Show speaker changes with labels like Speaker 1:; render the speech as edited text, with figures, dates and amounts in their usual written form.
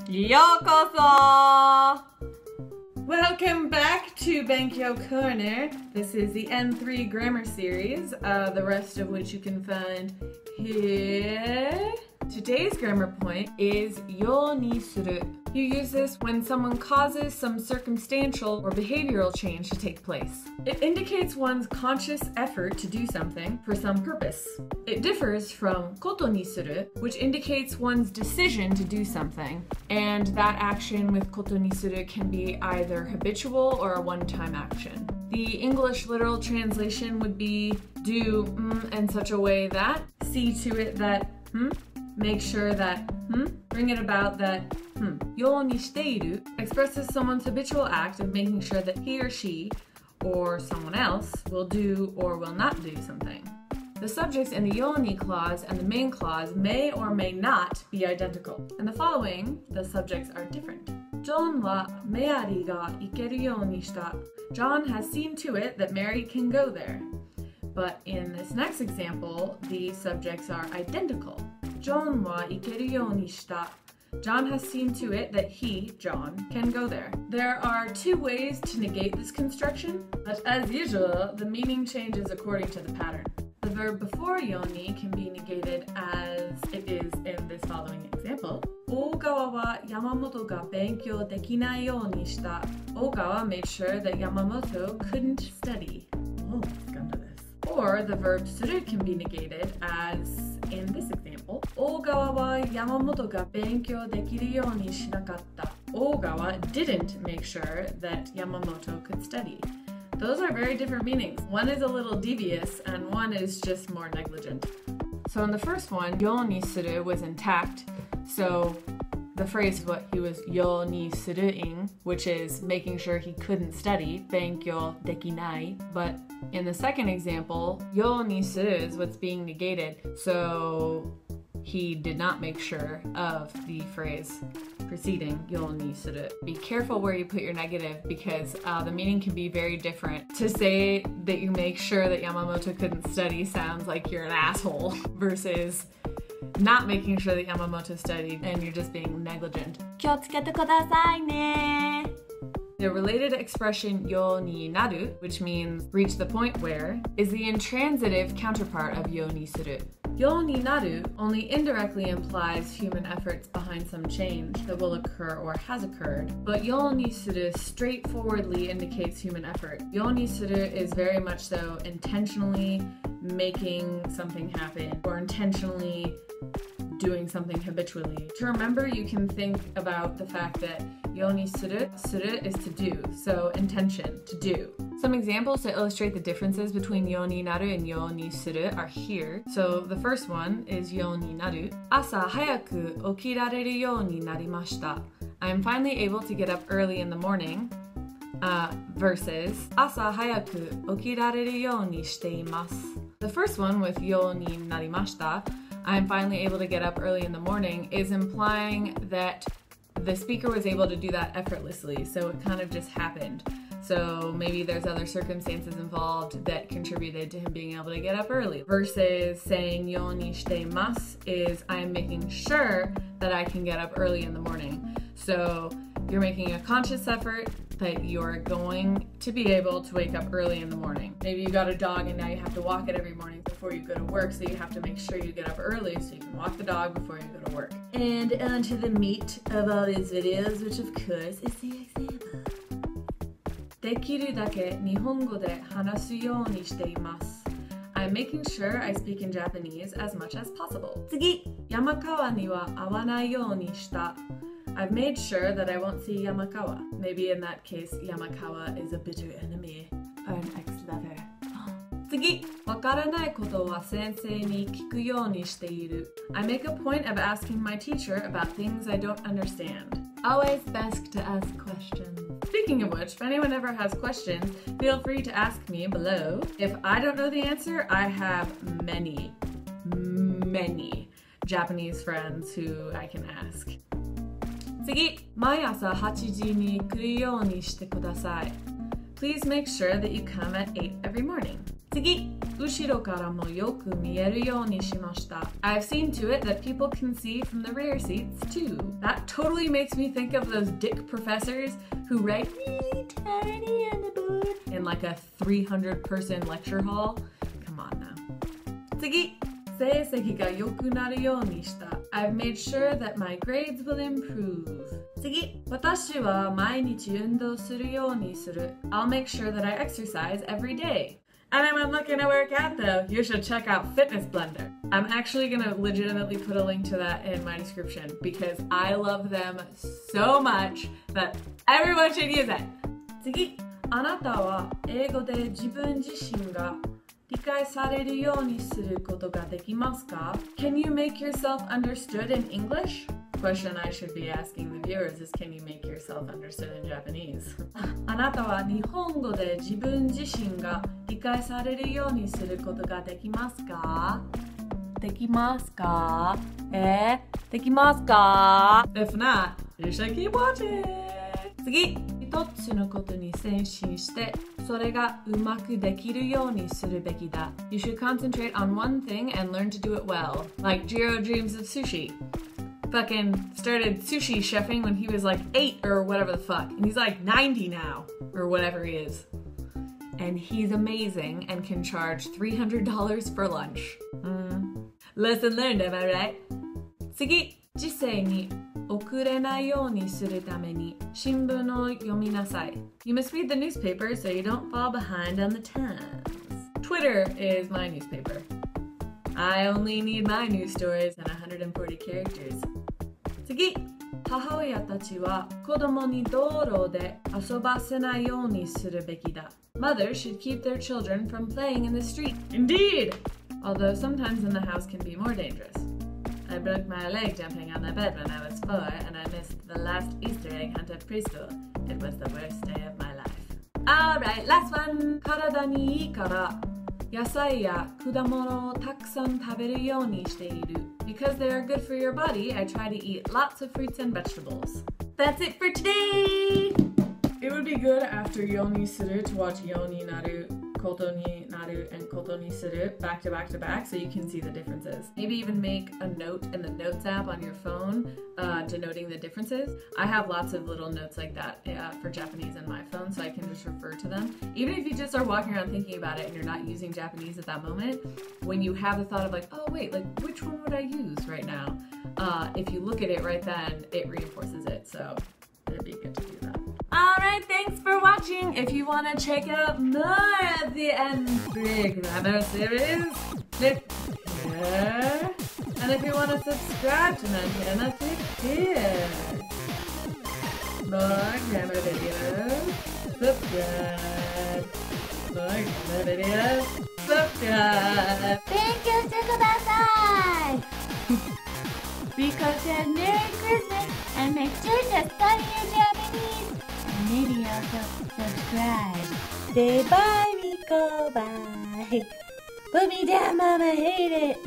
Speaker 1: ようこそ!
Speaker 2: Welcome back to Benkyou Corner. This is the N3 grammar series, the rest of which you can find here. Today's grammar point is ようにする. You use this when someone causes some circumstantial or behavioral change to take place. It indicates one's conscious effort to do something for some purpose. It differs from ことにする, which indicates one's decision to do something, and that action with ことにする can be either habitual or a one-time action. The English literal translation would be do in such a way that, see to it that, make sure that, bring it about that, ようにしている expresses someone's habitual act of making sure that he or she or someone else will do or will not do something. The subjects in the ように clause and the main clause may or may not be identical. In the following, the subjects are different. ジョンはメアリーが行けるようにした. John has seen to it that Mary can go there. But in this next example, the subjects are identical. ジョンは行けるようにした. John has seen to it that he, John, can go there. There are two ways to negate this construction, but as usual, the meaning changes according to the pattern. The verb before ように can be negated as it is in this following example. 大川は山本が勉強できないようにした. Ogawa made sure that Yamamoto couldn't study. Oh, let's come to this. Or the verb する can be negated as in this example. 大川は山本が勉強できるようにしなかった. Ogawa didn't make sure that Yamamoto could study. Those are very different meanings. One is a little devious and one is just more negligent. So in the first one, ようにする was intact. So the phrase is what he was ようにするing, which is making sure he couldn't study, 勉強できない. But in the second example, ようにする is what's being negated. So he did not make sure of the phrase preceding ようにする. Be careful where you put your negative because the meaning can be very different. To say that you make sure that Yamamoto couldn't study sounds like you're an asshole versus not making sure that Yamamoto studied and you're just being negligent.
Speaker 1: 気をつけてくださいね.
Speaker 2: The related expression ようになる, which means reach the point where, is the intransitive counterpart of ようにする. ようになる only indirectly implies human efforts behind some change that will occur or has occurred, but ようにする straightforwardly indicates human effort. ようにする is very much so intentionally making something happen or intentionally doing something habitually. To remember, you can think about the fact that ようにする is to do, so intention, to do. Some examples to illustrate the differences between ようになる and ようにする are here. So the first one is ようになる. 朝早く起きられるようになりました. I am finally able to get up early in the morning. Versus 朝早く起きられるようにしています. The first one with ようになりました, I'm finally able to get up early in the morning, is implying that the speaker was able to do that effortlessly, so it kind of just happened. So maybe there's other circumstances involved that contributed to him being able to get up early. Versus saying ようにしています is I'm making sure that I can get up early in the morning. So you're making a conscious effort that you're going to be able to wake up early in the morning. Maybe you got a dog and now you have to walk it every morning before you go to work, so you have to make sure you get up early so you can walk the dog before you go to work. And on to the meat of all these videos, which of course is the example. できるだけ日本語で話すようにしています. I'm making sure I speak in Japanese as much as possible.
Speaker 1: 次.
Speaker 2: 山川には会わないようにした. I've made sure that I won't see Yamakawa. Maybe in that case, Yamakawa is a bitter enemy or an ex-lover.
Speaker 1: 次.
Speaker 2: わからないことは先生に聞くようにしている. I make a point of asking my teacher about things I don't understand. Always best to ask questions. Speaking of which, if anyone ever has questions, feel free to ask me below. If I don't know the answer, I have many Japanese friends who I can ask.
Speaker 1: 次.
Speaker 2: 毎朝8時に来るようにしてください. Please make sure that you come at 8 every morning.
Speaker 1: 次.
Speaker 2: うしろからもよく見えるようにしました。I've seen to it that people can see from the rear seats too. That totally makes me think of those dick professors who write really tiny on the board in like a 300-person lecture hall. Come on now. 次。成績が良くなるようにした。I've made sure that my grades will improve. 次。私は毎日運動するようにする。I'll make sure that I exercise every day. Anyone looking to work out though, you should check out Fitness Blender. I'm actually going to legitimately put a link to that in my description because I love them so much that everyone should use it. 次。あなたは英語で自分自身が理解されるようにすることができますか? Can you make yourself understood in English? Question I should be asking the viewers is, can you make yourself understood in Japanese? あなたは日本語で自分自身が理解されるようにすることができますか? できますか? できますか? If not, you should keep watching. 次。一つのことに専心して、それがうまくできるようにするべきだ。You should concentrate on one thing and learn to do it well. Like Jiro dreams of sushi. Fucking started sushi chefing when he was like 8 or whatever the fuck. And he's like 90 now. Or whatever he is. And he's amazing and can charge $300 for lunch. Lesson learned, am I right? 次。時世に遅れないようにするために新聞を読みなさい。You must read the newspaper so you don't fall behind on the times. Twitter is my newspaper. I only need my news stories in 140 characters. 次。母親たちは子供に道路で遊ばせないようにするべきだ。Mothers should keep their children from playing in the street. Indeed! Although sometimes in the house can be more dangerous.I broke my leg jumping on the bed when I was 4 and I missed the last Easter egg hunt at preschool. It was the worst day of my life. Alright, last one! 体にいいから野菜や果物をたくさん食べるようにしている. Because they are good for your body, I try to eat lots of fruits and vegetables. That's it for today! It would be good after ようにする to watch ようになることになる and ことにする back to back to back so you can see the differences. Maybe even make a note in the notes app on your phone denoting the differences. I have lots of little notes like that for Japanese in my phone so I can just refer to them. Even if you just are walking around thinking about it and you're not using Japanese at that moment, when you have the thought of like, oh wait, like which one would I use right now? If you look at it right then, it reinforces it. So it'd be good to do that. Alright, thanks for watching. If you want to check out more of the N3 grammar series, click here. And if you want to subscribe to my channel, click here. More grammar videos, subscribe. More grammar videos, subscribe.
Speaker 3: 勉強してください Because it's Merry Christmas and make sure to study your Japanese. Maybe also subscribe. Say bye, Miko. Bye. Put me down, Mama. I hate it.